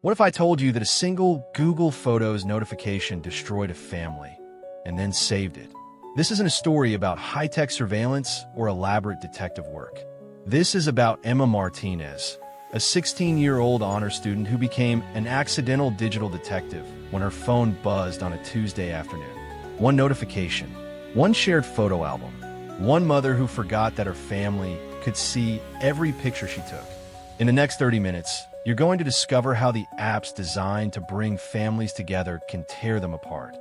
What if I told you that a single Google Photos notification destroyed a family and then saved it? This isn't a story about high-tech surveillance or elaborate detective work. This is about Emma Martinez, a 16-year-old honor student who became an accidental digital detective when her phone buzzed on a Tuesday afternoon. One notification, one shared photo album, one mother who forgot that her family could see every picture she took. In the next 30 minutes, you're going to discover how the apps designed to bring families together can tear them apart,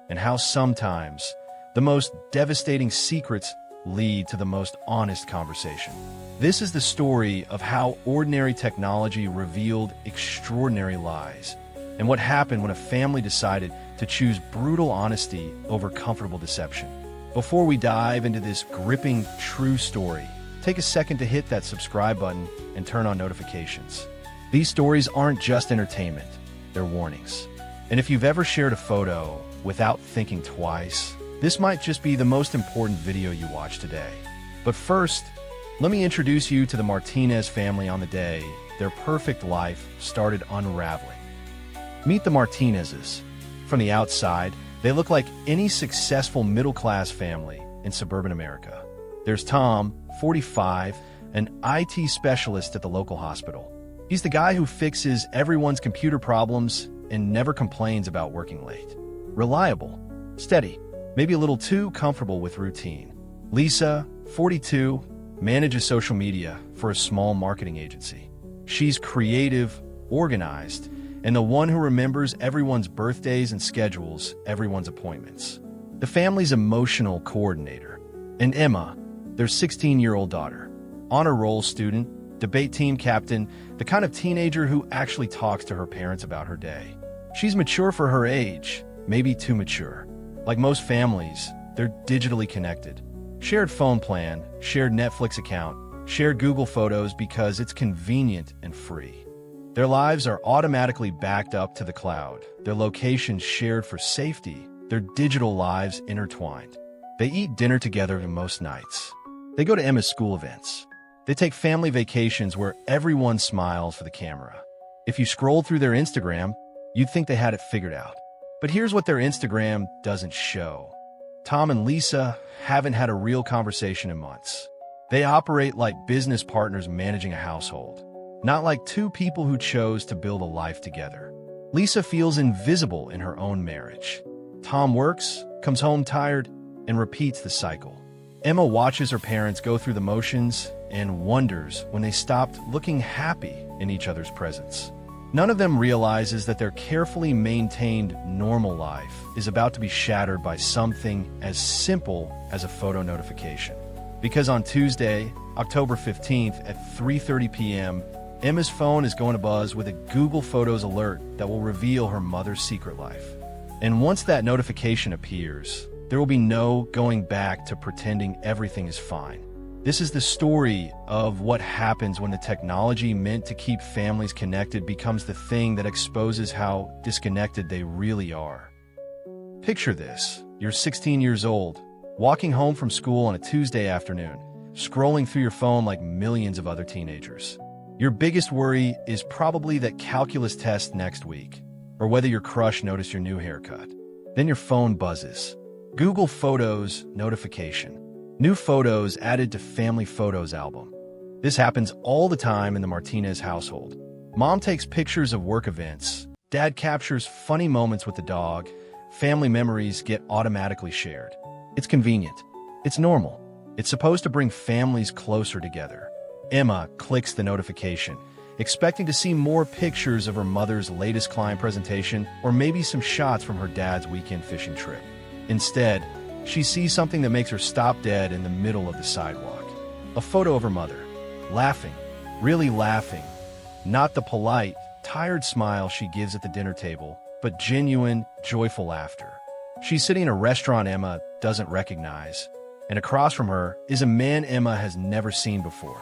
and how sometimes the most devastating secrets lead to the most honest conversation. This is the story of how ordinary technology revealed extraordinary lies, and what happened when a family decided to choose brutal honesty over comfortable deception. Before we dive into this gripping true story, take a second to hit that subscribe button and turn on notifications. These stories aren't just entertainment, they're warnings. And if you've ever shared a photo without thinking twice, this might just be the most important video you watch today. But first, let me introduce you to the Martinez family on the day their perfect life started unraveling. Meet the Martinezes. From the outside, they look like any successful middle-class family in suburban America. There's Tom, 45, an IT specialist at the local hospital. He's the guy who fixes everyone's computer problems and never complains about working late. Reliable, steady, maybe a little too comfortable with routine. Lisa, 42, manages social media for a small marketing agency. She's creative, organized, and the one who remembers everyone's birthdays and schedules everyone's appointments. The family's emotional coordinator. And Emma, their 16-year-old daughter. Honor roll student, debate team captain, the kind of teenager who actually talks to her parents about her day. She's mature for her age, maybe too mature. Like most families, they're digitally connected. Shared phone plan, shared Netflix account, shared Google Photos because it's convenient and free. Their lives are automatically backed up to the cloud, their locations shared for safety, their digital lives intertwined. They eat dinner together most nights. They go to Emma's school events. They take family vacations where everyone smiles for the camera. If you scroll through their Instagram, you'd think they had it figured out. But here's what their Instagram doesn't show. Tom and Lisa haven't had a real conversation in months. They operate like business partners managing a household, not like two people who chose to build a life together. Lisa feels invisible in her own marriage. Tom works, comes home tired, and repeats the cycle. Emma watches her parents go through the motions and wonders when they stopped looking happy in each other's presence. None of them realizes that their carefully maintained normal life is about to be shattered by something as simple as a photo notification. Because on Tuesday, October 15th at 3:30 p.m., Emma's phone is going to buzz with a Google Photos alert that will reveal her mother's secret life. And once that notification appears, there will be no going back to pretending everything is fine. This is the story of what happens when the technology meant to keep families connected becomes the thing that exposes how disconnected they really are. Picture this. You're 16 years old, walking home from school on a Tuesday afternoon, scrolling through your phone like millions of other teenagers. Your biggest worry is probably that calculus test next week, or whether your crush noticed your new haircut. Then your phone buzzes. Google Photos notification. New photos added to family photos album. This happens all the time in the Martinez household. Mom takes pictures of work events. Dad captures funny moments with the dog. Family memories get automatically shared. It's convenient. It's normal. It's supposed to bring families closer together. Emma clicks the notification, expecting to see more pictures of her mother's latest client presentation or maybe some shots from her dad's weekend fishing trip. Instead, she sees something that makes her stop dead in the middle of the sidewalk. A photo of her mother, laughing, really laughing. Not the polite, tired smile she gives at the dinner table, but genuine, joyful laughter. She's sitting in a restaurant Emma doesn't recognize, and across from her is a man Emma has never seen before.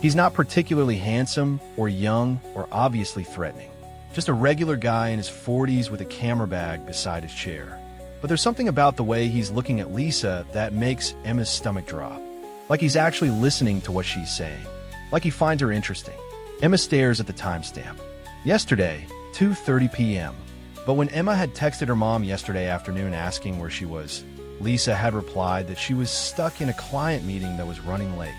He's not particularly handsome or young or obviously threatening. Just a regular guy in his 40s with a camera bag beside his chair. But there's something about the way he's looking at Lisa that makes Emma's stomach drop. Like he's actually listening to what she's saying. Like he finds her interesting. Emma stares at the timestamp. Yesterday, 2:30 p.m. But when Emma had texted her mom yesterday afternoon asking where she was, Lisa had replied that she was stuck in a client meeting that was running late.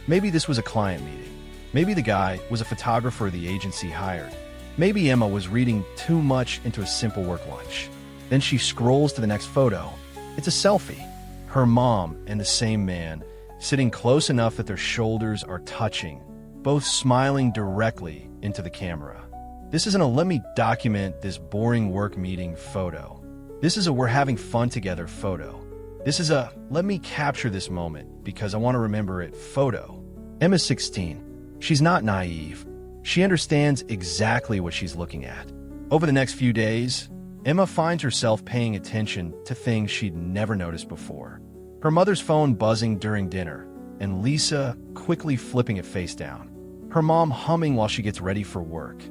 Maybe this was a client meeting. Maybe the guy was a photographer the agency hired. Maybe Emma was reading too much into a simple work lunch. Then she scrolls to the next photo. It's a selfie. Her mom and the same man, sitting close enough that their shoulders are touching, both smiling directly into the camera. This isn't a "let me document this boring work meeting" photo. This is a "we're having fun together" photo. This is a "let me capture this moment because I want to remember it" photo. Emma's 16. She's not naive. She understands exactly what she's looking at. Over the next few days, Emma finds herself paying attention to things she'd never noticed before. Her mother's phone buzzing during dinner, and Lisa quickly flipping it face down. Her mom humming while she gets ready for work.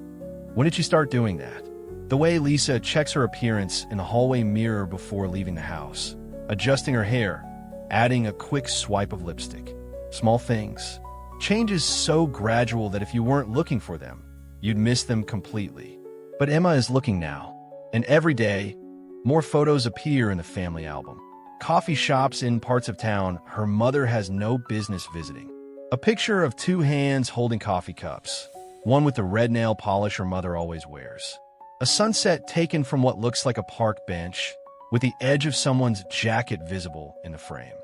When did she start doing that? The way Lisa checks her appearance in the hallway mirror before leaving the house, adjusting her hair, adding a quick swipe of lipstick. Small things. Changes so gradual that if you weren't looking for them, you'd miss them completely. But Emma is looking now, and every day, more photos appear in the family album. Coffee shops in parts of town her mother has no business visiting. A picture of two hands holding coffee cups, one with the red nail polish her mother always wears. A sunset taken from what looks like a park bench, with the edge of someone's jacket visible in the frame.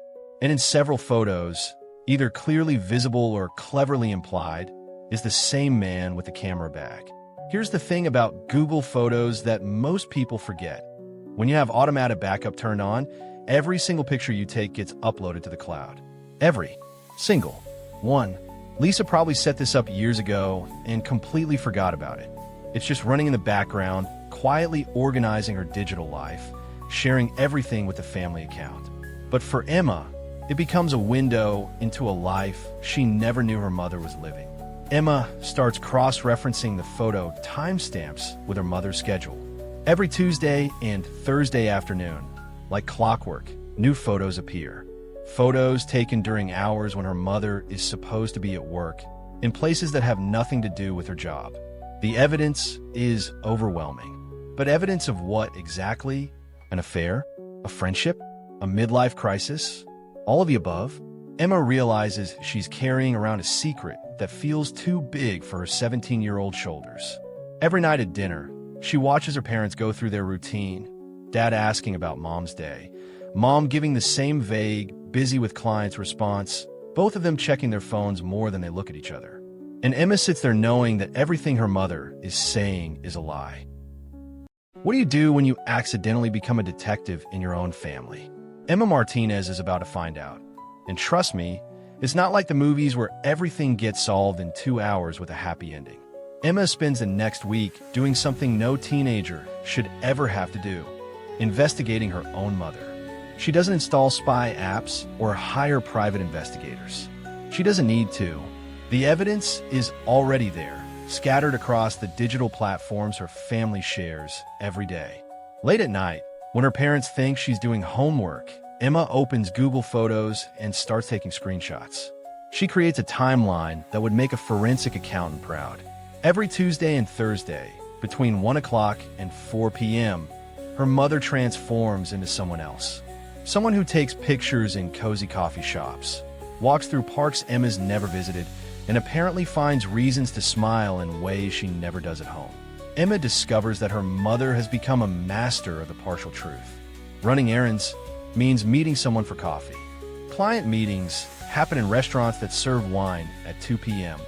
And in several photos, either clearly visible or cleverly implied, is the same man with the camera bag. Here's the thing about Google Photos that most people forget. When you have automatic backup turned on, every single picture you take gets uploaded to the cloud. Every single one. Lisa probably set this up years ago and completely forgot about it. It's just running in the background, quietly organizing her digital life, sharing everything with the family account. But for Emma, it becomes a window into a life she never knew her mother was living. Emma starts cross-referencing the photo timestamps with her mother's schedule. Every Tuesday and Thursday afternoon, like clockwork, new photos appear. Photos taken during hours when her mother is supposed to be at work, in places that have nothing to do with her job. The evidence is overwhelming. But evidence of what exactly? An affair? A friendship? A midlife crisis? All of the above? Emma realizes she's carrying around a secret that feels too big for her 17-year-old shoulders. Every night at dinner, she watches her parents go through their routine. Dad asking about Mom's day. Mom giving the same vague, busy with clients response, both of them checking their phones more than they look at each other. And Emma sits there knowing that everything her mother is saying is a lie. What do you do when you accidentally become a detective in your own family? Emma Martinez is about to find out. And trust me, it's not like the movies where everything gets solved in 2 hours with a happy ending. Emma spends the next week doing something no teenager should ever have to do, investigating her own mother. She doesn't install spy apps or hire private investigators. She doesn't need to. The evidence is already there, scattered across the digital platforms her family shares every day. Late at night, when her parents think she's doing homework, Emma opens Google Photos and starts taking screenshots. She creates a timeline that would make a forensic accountant proud. Every Tuesday and Thursday, between 1 o'clock and 4 p.m., her mother transforms into someone else. Someone who takes pictures in cozy coffee shops, walks through parks Emma's never visited, and apparently finds reasons to smile in ways she never does at home. Emma discovers that her mother has become a master of the partial truth. Running errands means meeting someone for coffee. Client meetings happen in restaurants that serve wine at 2 p.m.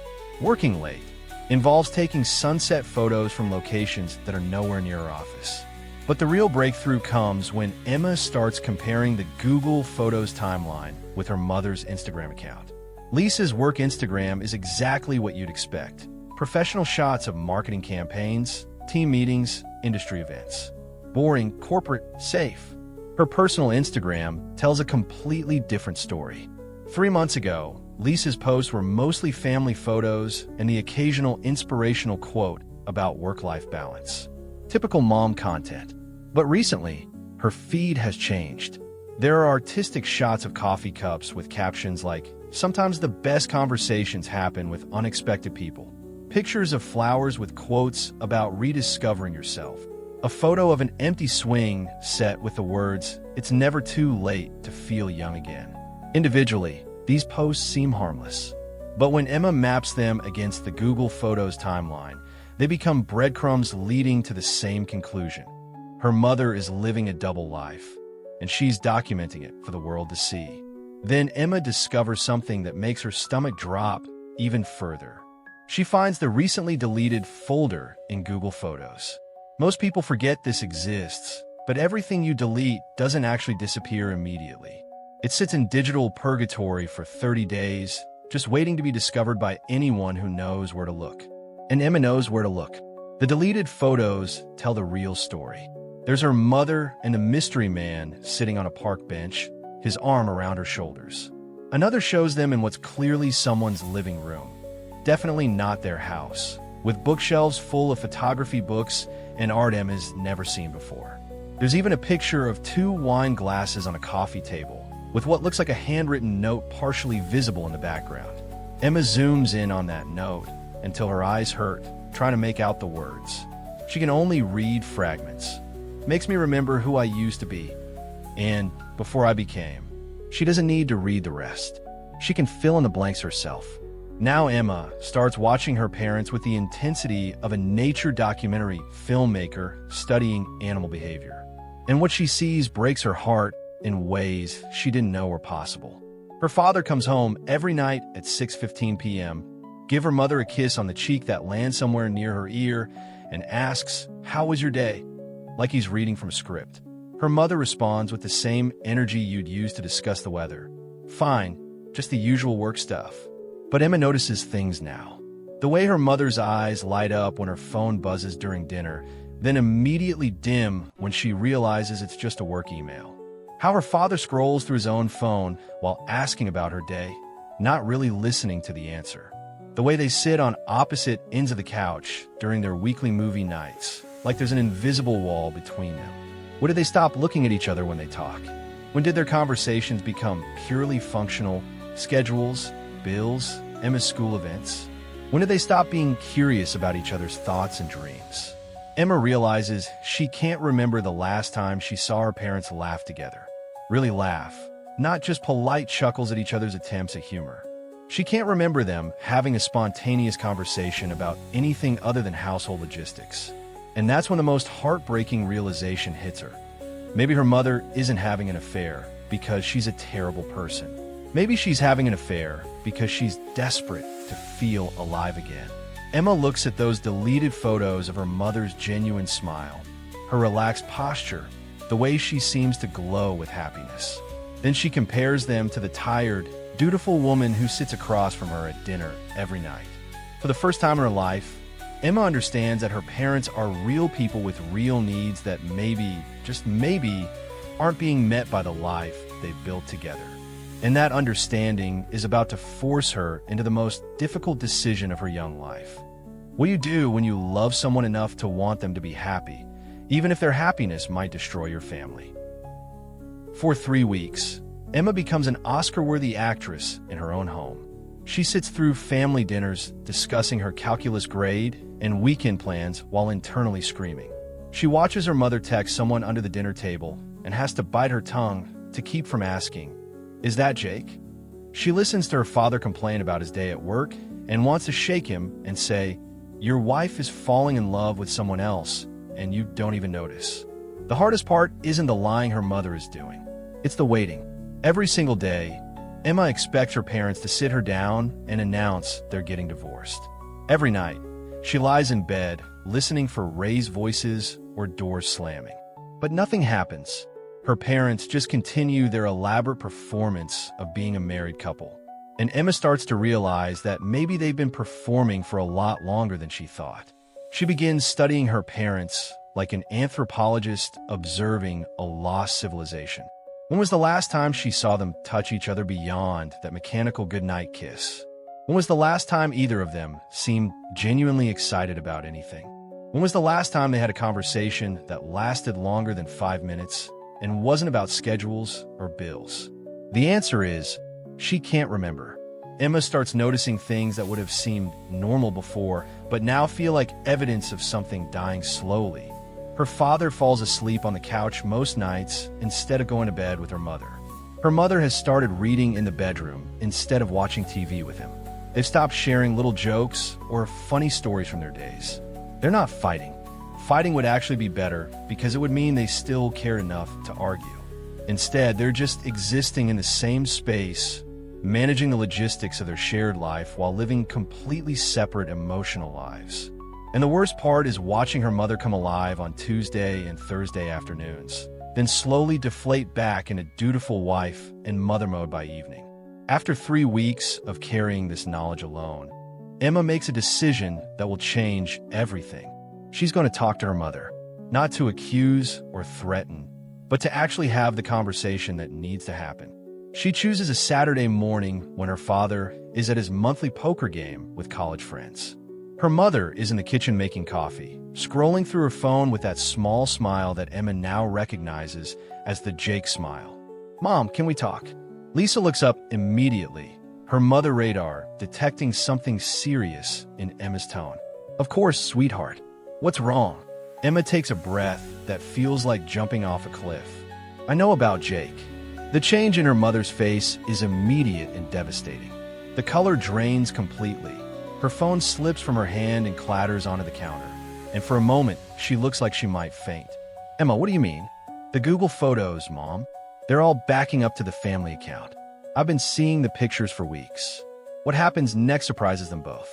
Working late involves taking sunset photos from locations that are nowhere near her office. But the real breakthrough comes when Emma starts comparing the Google Photos timeline with her mother's Instagram account. Lisa's work Instagram is exactly what you'd expect. Professional shots of marketing campaigns, team meetings, industry events. Boring, corporate, safe. Her personal Instagram tells a completely different story. 3 months ago, Lisa's posts were mostly family photos and the occasional inspirational quote about work-life balance. Typical mom content. But recently, her feed has changed. There are artistic shots of coffee cups with captions like, "Sometimes the best conversations happen with unexpected people." pictures of flowers with quotes about rediscovering yourself. A photo of an empty swing set with the words, "It's never too late to feel young again." Individually, these posts seem harmless. But when Emma maps them against the Google Photos timeline, they become breadcrumbs leading to the same conclusion. Her mother is living a double life, and she's documenting it for the world to see. Then Emma discovers something that makes her stomach drop even further. She finds the recently deleted folder in Google Photos. Most people forget this exists, but everything you delete doesn't actually disappear immediately. It sits in digital purgatory for 30 days, just waiting to be discovered by anyone who knows where to look. And Emma knows where to look. The deleted photos tell the real story. There's her mother and a mystery man sitting on a park bench, his arm around her shoulders. Another shows them in what's clearly someone's living room. Definitely not their house, with bookshelves full of photography books and art Emma's never seen before. There's even a picture of 2 wine glasses on a coffee table, with what looks like a handwritten note partially visible in the background. Emma zooms in on that note until her eyes hurt, trying to make out the words. She can only read fragments. Makes me remember who I used to be, and before I became. She doesn't need to read the rest. She can fill in the blanks herself. Now Emma starts watching her parents with the intensity of a nature documentary filmmaker studying animal behavior. And what she sees breaks her heart in ways she didn't know were possible. Her father comes home every night at 6:15 p.m., give her mother a kiss on the cheek that lands somewhere near her ear, and asks, "How was your day?" like he's reading from a script. Her mother responds with the same energy you'd use to discuss the weather. Fine, just the usual work stuff. But Emma notices things now. The way her mother's eyes light up when her phone buzzes during dinner, then immediately dim when she realizes it's just a work email. How her father scrolls through his own phone while asking about her day, not really listening to the answer. The way they sit on opposite ends of the couch during their weekly movie nights, like there's an invisible wall between them. When did they stop looking at each other when they talk? When did their conversations become purely functional? Schedules, bills, Emma's school events? When did they stop being curious about each other's thoughts and dreams? Emma realizes she can't remember the last time she saw her parents laugh together. Really laugh, not just polite chuckles at each other's attempts at humor. She can't remember them having a spontaneous conversation about anything other than household logistics. And that's when the most heartbreaking realization hits her. Maybe her mother isn't having an affair because she's a terrible person. Maybe she's having an affair because she's desperate to feel alive again. Emma looks at those deleted photos of her mother's genuine smile, her relaxed posture, the way she seems to glow with happiness. Then she compares them to the tired, dutiful woman who sits across from her at dinner every night. For the first time in her life, Emma understands that her parents are real people with real needs that maybe, just maybe, aren't being met by the life they've built together. And that understanding is about to force her into the most difficult decision of her young life. What do you do when you love someone enough to want them to be happy, even if their happiness might destroy your family? For 3 weeks, Emma becomes an Oscar-worthy actress in her own home. She sits through family dinners discussing her calculus grade and weekend plans while internally screaming. She watches her mother text someone under the dinner table and has to bite her tongue to keep from asking, "Is that Jake?" She listens to her father complain about his day at work and wants to shake him and say, "Your wife is falling in love with someone else, and you don't even notice." The hardest part isn't the lying her mother is doing. It's the waiting. Every single day, Emma expects her parents to sit her down and announce they're getting divorced. Every night, she lies in bed, listening for raised voices or doors slamming. But nothing happens. Her parents just continue their elaborate performance of being a married couple. And Emma starts to realize that maybe they've been performing for a lot longer than she thought. She begins studying her parents like an anthropologist observing a lost civilization. When was the last time she saw them touch each other beyond that mechanical goodnight kiss? When was the last time either of them seemed genuinely excited about anything? When was the last time they had a conversation that lasted longer than 5 minutes and wasn't about schedules or bills? The answer is, she can't remember. Emma starts noticing things that would have seemed normal before, but now feel like evidence of something dying slowly. Her father falls asleep on the couch most nights instead of going to bed with her mother. Her mother has started reading in the bedroom instead of watching TV with him. They've stopped sharing little jokes or funny stories from their days. They're not fighting. Fighting would actually be better because it would mean they still care enough to argue. Instead, they're just existing in the same space, managing the logistics of their shared life while living completely separate emotional lives. And the worst part is watching her mother come alive on Tuesday and Thursday afternoons, then slowly deflate back into dutiful wife and mother mode by evening. After 3 weeks of carrying this knowledge alone, Emma makes a decision that will change everything. She's going to talk to her mother, not to accuse or threaten, but to actually have the conversation that needs to happen. She chooses a Saturday morning when her father is at his monthly poker game with college friends. Her mother is in the kitchen making coffee, scrolling through her phone with that small smile that Emma now recognizes as the Jake smile. "Mom, can we talk?" Lisa looks up immediately, her mother radar detecting something serious in Emma's tone. "Of course, sweetheart. What's wrong?" Emma takes a breath that feels like jumping off a cliff. "I know about Jake." The change in her mother's face is immediate and devastating. The color drains completely. Her phone slips from her hand and clatters onto the counter. And for a moment, she looks like she might faint. "Emma, what do you mean?" "The Google Photos, Mom. They're all backing up to the family account. I've been seeing the pictures for weeks." What happens next surprises them both.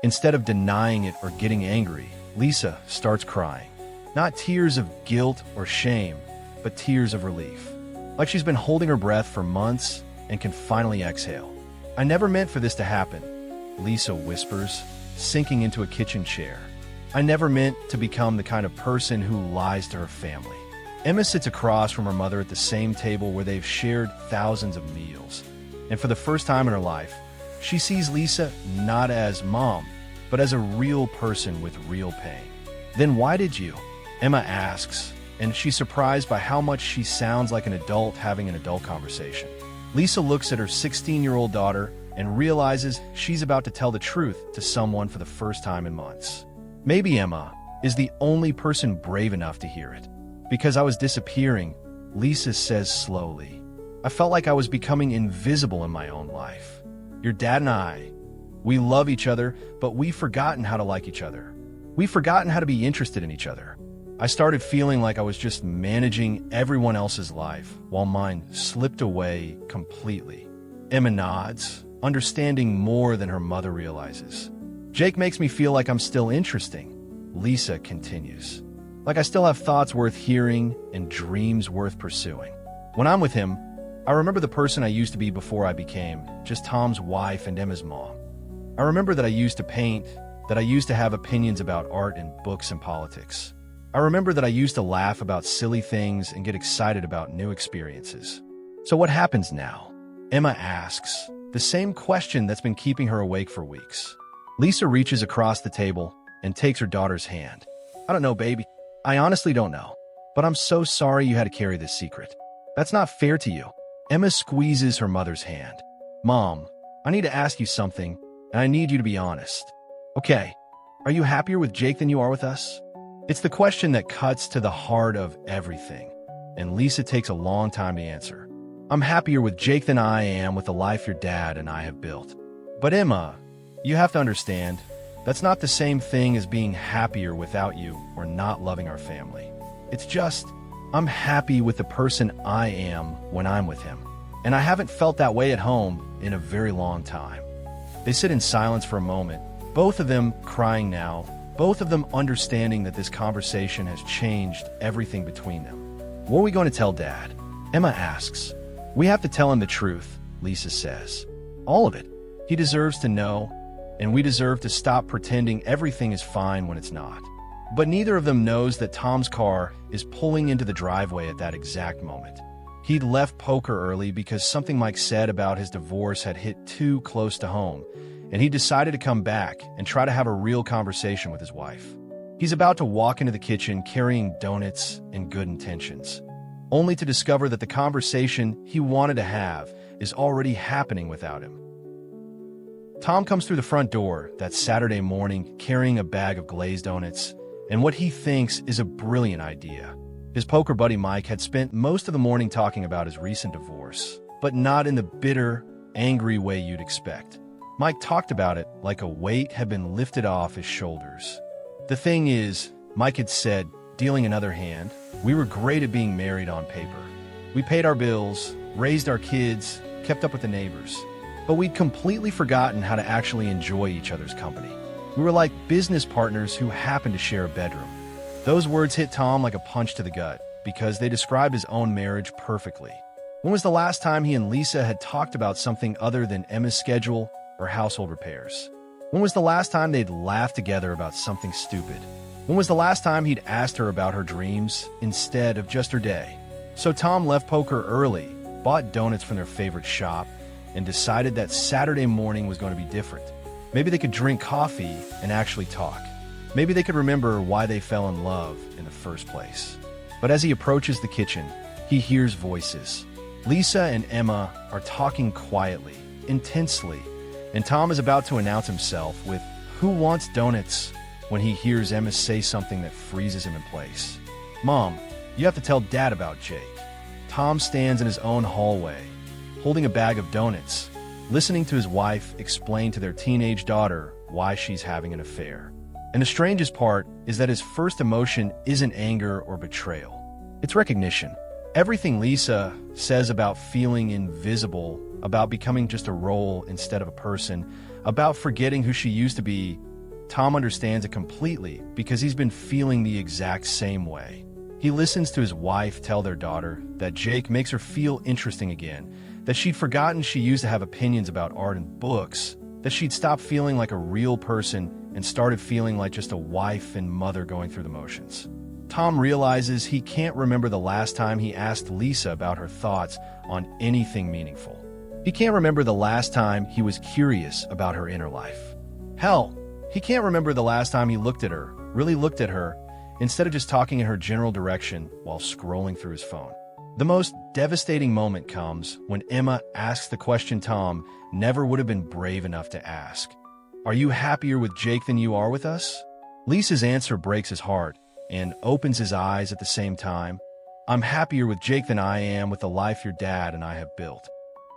Instead of denying it or getting angry, Lisa starts crying. Not tears of guilt or shame, but tears of relief. Like she's been holding her breath for months and can finally exhale. "I never meant for this to happen," Lisa whispers, sinking into a kitchen chair. "I never meant to become the kind of person who lies to her family." Emma sits across from her mother at the same table where they've shared thousands of meals. And for the first time in her life, she sees Lisa not as mom, but as a real person with real pain. "Then why did you?" Emma asks, and she's surprised by how much she sounds like an adult having an adult conversation. Lisa looks at her 16-year-old daughter and realizes she's about to tell the truth to someone for the first time in months. Maybe Emma is the only person brave enough to hear it. "Because I was disappearing," Lisa says slowly. "I felt like I was becoming invisible in my own life. Your dad and I, we love each other, but we've forgotten how to like each other. We've forgotten how to be interested in each other. I started feeling like I was just managing everyone else's life while mine slipped away completely." Emma nods, understanding more than her mother realizes. "Jake makes me feel like I'm still interesting," Lisa continues. "Like I still have thoughts worth hearing and dreams worth pursuing. When I'm with him, I remember the person I used to be before I became just Tom's wife and Emma's mom. I remember that I used to paint, that I used to have opinions about art and books and politics. I remember that I used to laugh about silly things and get excited about new experiences. So what happens now?" Emma asks, the same question that's been keeping her awake for weeks. Lisa reaches across the table and takes her daughter's hand. "I don't know, baby. I honestly don't know. But I'm so sorry you had to carry this secret. That's not fair to you." Emma squeezes her mother's hand. "Mom, I need to ask you something, and I need you to be honest. Okay, are you happier with Jake than you are with us?" It's the question that cuts to the heart of everything, and Lisa takes a long time to answer. "I'm happier with Jake than I am with the life your dad and I have built." "But Emma, you have to understand, that's not the same thing as being happier without you or not loving our family. It's just, I'm happy with the person I am when I'm with him, and I haven't felt that way at home in a very long time." They sit in silence for a moment, both of them crying now, both of them understanding that this conversation has changed everything between them. "What are we going to tell Dad?" Emma asks. "We have to tell him the truth," Lisa says. "All of it. He deserves to know, and we deserve to stop pretending everything is fine when it's not." But neither of them knows that Tom's car is pulling into the driveway at that exact moment. He'd left poker early because something Mike said about his divorce had hit too close to home, and he decided to come back and try to have a real conversation with his wife. He's about to walk into the kitchen carrying donuts and good intentions, only to discover that the conversation he wanted to have is already happening without him. Tom comes through the front door that Saturday morning carrying a bag of glazed donuts and what he thinks is a brilliant idea. His poker buddy Mike had spent most of the morning talking about his recent divorce, but not in the bitter, angry way you'd expect. Mike talked about it like a weight had been lifted off his shoulders. The thing is, Mike had said, dealing another hand, we were great at being married on paper. We paid our bills, raised our kids, kept up with the neighbors. But we'd completely forgotten how to actually enjoy each other's company. We were like business partners who happened to share a bedroom. Those words hit Tom like a punch to the gut because they describe his own marriage perfectly. When was the last time he and Lisa had talked about something other than Emma's schedule or household repairs? When was the last time they'd laughed together about something stupid? When was the last time he'd asked her about her dreams instead of just her day? So Tom left poker early, bought donuts from their favorite shop, and decided that Saturday morning was going to be different. Maybe they could drink coffee and actually talk. Maybe they could remember why they fell in love in the first place. But as he approaches the kitchen, he hears voices. Lisa and Emma are talking quietly, intensely, and Tom is about to announce himself with, "Who wants donuts?" when he hears Emma say something that freezes him in place. "Mom, you have to tell Dad about Jake." Tom stands in his own hallway, holding a bag of donuts, listening to his wife explain to their teenage daughter why she's having an affair. And the strangest part is that his first emotion isn't anger or betrayal. It's recognition. Everything Lisa says about feeling invisible, about becoming just a role instead of a person, about forgetting who she used to be, Tom understands it completely because he's been feeling the exact same way. He listens to his wife tell their daughter that Jake makes her feel interesting again, that she'd forgotten she used to have opinions about art and books, that she'd stopped feeling like a real person and started feeling like just a wife and mother going through the motions. Tom realizes he can't remember the last time he asked Lisa about her thoughts on anything meaningful. He can't remember the last time he was curious about her inner life. Hell, he can't remember the last time he looked at her, really looked at her, instead of just talking in her general direction while scrolling through his phone. The most devastating moment comes when Emma asks the question Tom never would have been brave enough to ask. "Are you happier with Jake than you are with us?" Lisa's answer breaks his heart and opens his eyes at the same time. "I'm happier with Jake than I am with the life your dad and I have built."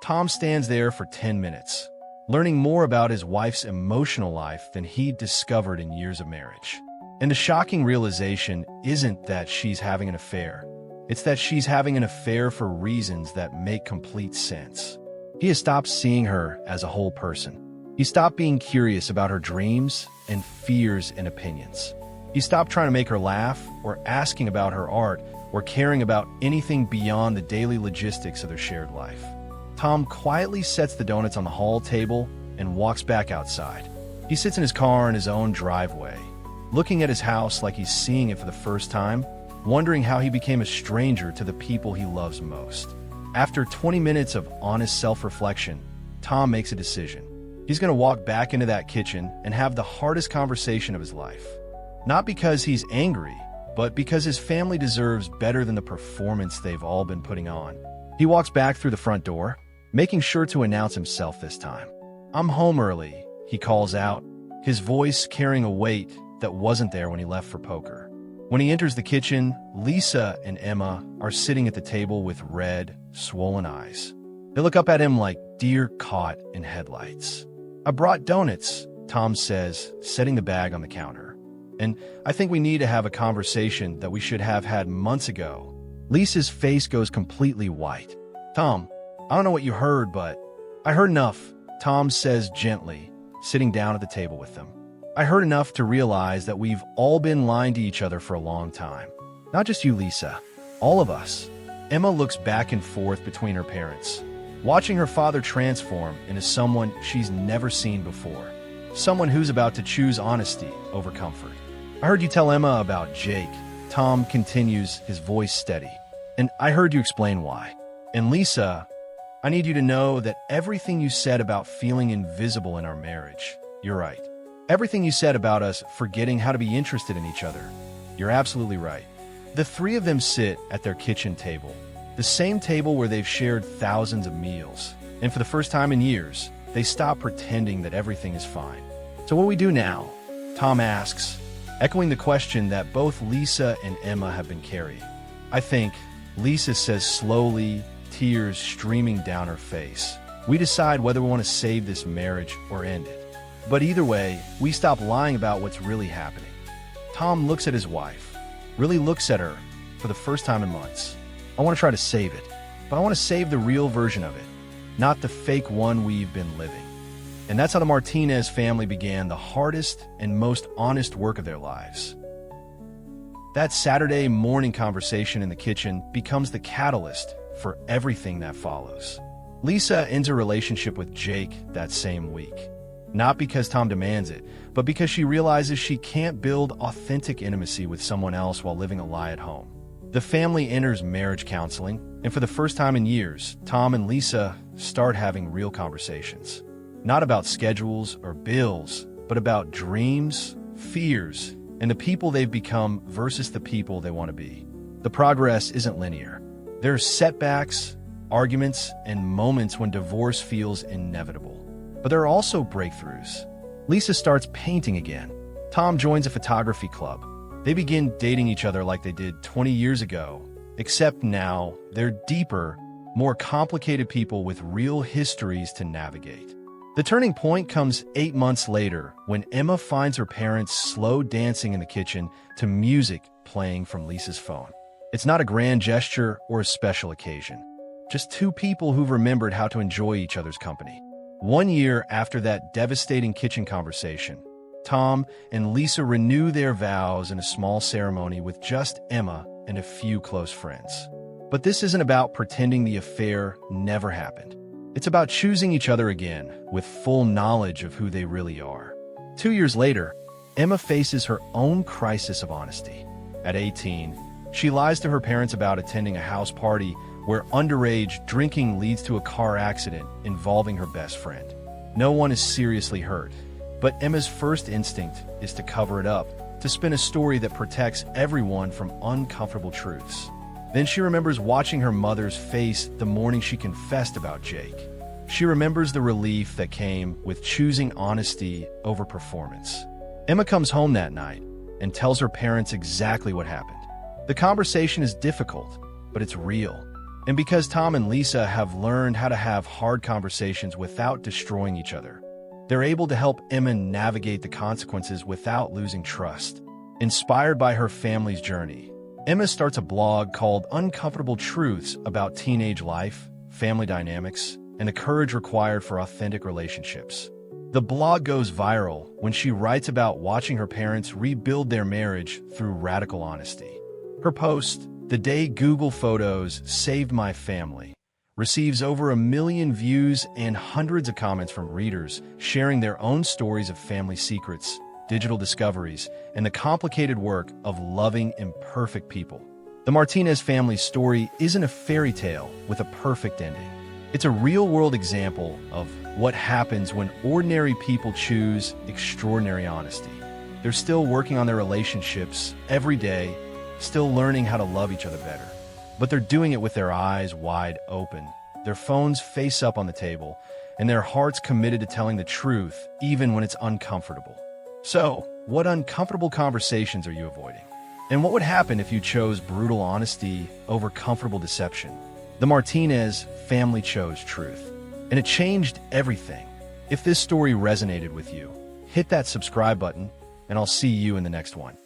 Tom stands there for 10 minutes, learning more about his wife's emotional life than he'd discovered in years of marriage. And the shocking realization isn't that she's having an affair. It's that she's having an affair for reasons that make complete sense. He has stopped seeing her as a whole person. He stopped being curious about her dreams and fears and opinions. He stopped trying to make her laugh or asking about her art or caring about anything beyond the daily logistics of their shared life. Tom quietly sets the donuts on the hall table and walks back outside. He sits in his car in his own driveway, looking at his house like he's seeing it for the first time, wondering how he became a stranger to the people he loves most. After 20 minutes of honest self-reflection, Tom makes a decision. He's going to walk back into that kitchen and have the hardest conversation of his life. Not because he's angry, but because his family deserves better than the performance they've all been putting on. He walks back through the front door, making sure to announce himself this time. "I'm home early," he calls out, his voice carrying a weight that wasn't there when he left for poker. When he enters the kitchen, Lisa and Emma are sitting at the table with red, swollen eyes. They look up at him like deer caught in headlights. "I brought donuts," Tom says, setting the bag on the counter. "And I think we need to have a conversation that we should have had months ago." Lisa's face goes completely white. "Tom, I don't know what you heard, but..." "I heard enough," Tom says gently, sitting down at the table with them. "I heard enough to realize that we've all been lying to each other for a long time. Not just you, Lisa. All of us." Emma looks back and forth between her parents, watching her father transform into someone she's never seen before. Someone who's about to choose honesty over comfort. "I heard you tell Emma about Jake," Tom continues, his voice steady. "And I heard you explain why. And Lisa, I need you to know that everything you said about feeling invisible in our marriage, you're right. Everything you said about us forgetting how to be interested in each other, you're absolutely right." The three of them sit at their kitchen table, the same table where they've shared thousands of meals. And for the first time in years, they stop pretending that everything is fine. So what do we do now? Tom asks, echoing the question that both Lisa and Emma have been carrying. I think, Lisa says slowly, tears streaming down her face. We decide whether we want to save this marriage or end it. But either way, we stop lying about what's really happening. Tom looks at his wife, really looks at her for the first time in months. I want to try to save it, but I want to save the real version of it, not the fake one we've been living. And that's how the Martinez family began the hardest and most honest work of their lives. That Saturday morning conversation in the kitchen becomes the catalyst for everything that follows. Lisa ends a relationship with Jake that same week. Not because Tom demands it, but because she realizes she can't build authentic intimacy with someone else while living a lie at home. The family enters marriage counseling, and for the first time in years, Tom and Lisa start having real conversations. Not about schedules or bills, but about dreams, fears, and the people they've become versus the people they want to be. The progress isn't linear. There are setbacks, arguments, and moments when divorce feels inevitable. But there are also breakthroughs. Lisa starts painting again. Tom joins a photography club. They begin dating each other like they did 20 years ago, except now they're deeper, more complicated people with real histories to navigate. The turning point comes 8 months later when Emma finds her parents slow dancing in the kitchen to music playing from Lisa's phone. It's not a grand gesture or a special occasion, just two people who've remembered how to enjoy each other's company. 1 year after that devastating kitchen conversation, Tom and Lisa renew their vows in a small ceremony with just Emma and a few close friends. But this isn't about pretending the affair never happened. It's about choosing each other again with full knowledge of who they really are. 2 years later, Emma faces her own crisis of honesty. At 18, she lies to her parents about attending a house party where underage drinking leads to a car accident involving her best friend. No one is seriously hurt, but Emma's first instinct is to cover it up, to spin a story that protects everyone from uncomfortable truths. Then she remembers watching her mother's face the morning she confessed about Jake. She remembers the relief that came with choosing honesty over performance. Emma comes home that night and tells her parents exactly what happened. The conversation is difficult, but it's real. And because Tom and Lisa have learned how to have hard conversations without destroying each other, they're able to help Emma navigate the consequences without losing trust. Inspired by her family's journey, Emma starts a blog called Uncomfortable Truths about teenage life, family dynamics, and the courage required for authentic relationships. The blog goes viral when she writes about watching her parents rebuild their marriage through radical honesty. Her post, "The Day Google Photos Saved My Family," receives over 1 million views and hundreds of comments from readers sharing their own stories of family secrets, digital discoveries, and the complicated work of loving imperfect people. The Martinez family's story isn't a fairy tale with a perfect ending. It's a real-world example of what happens when ordinary people choose extraordinary honesty. They're still working on their relationships every day, still learning how to love each other better. But they're doing it with their eyes wide open, their phones face up on the table, and their hearts committed to telling the truth even when it's uncomfortable. So, what uncomfortable conversations are you avoiding? And what would happen if you chose brutal honesty over comfortable deception? The Martinez family chose truth, and it changed everything. If this story resonated with you, hit that subscribe button, and I'll see you in the next one.